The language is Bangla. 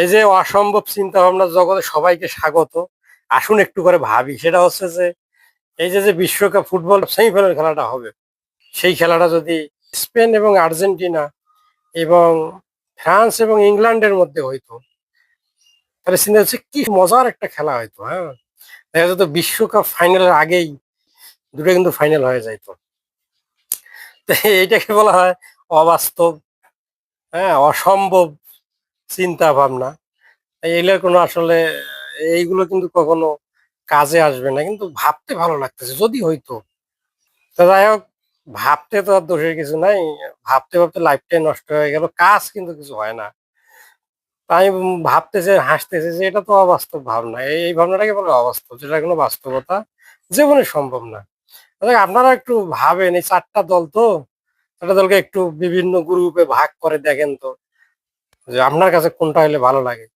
এই যে অসম্ভব চিন্তা ভাবনা জগতে সবাইকে স্বাগত। আসুন একটু করে ভাবি। সেটা হচ্ছে যে এই যে বিশ্বকাপ ফুটবল সেমিফাইনাল খেলাটা হবে, সেই খেলাটা যদি স্পেন এবং আর্জেন্টিনা এবং ফ্রান্স এবং ইংল্যান্ডের মধ্যে হইতো, তাহলে চিন্তা হচ্ছে কি মজার একটা খেলা হইতো। হ্যাঁ, দেখা যেত বিশ্বকাপ ফাইনালের আগেই দুটো কিন্তু ফাইনাল হয়ে যাইতো। তো এইটাকে বলা হয় অবাস্তব, হ্যাঁ, অসম্ভব চিন্তা ভাবনা। এগুলোর কোনো আসলে এইগুলো কিন্তু কখনো কাজে আসবে না, কিন্তু ভাবতে ভালো লাগতেছে যদি হইতো। তো যাই হোক, ভাবতে তো আর দোষের কিছু নাই। ভাবতে ভাবতে লাইফটাই নষ্ট হয়ে গেল, কাজ কিন্তু কিছু হয় না। তাই ভাবতেছে হাসতেছে যে এটা তো অবাস্তব ভাবনা। এই ভাবনাটাকে বলে অবাস্তব, যেটা কোনো বাস্তবতা জীবনে সম্ভব না। তবে আপনারা একটু ভাবেন, এই চারটা দল তো, চারটা দলকে একটু বিভিন্ন গ্রুপে ভাগ করে দেখেন তো, যে আপনার কাছে কোনটা হলে ভালো লাগে।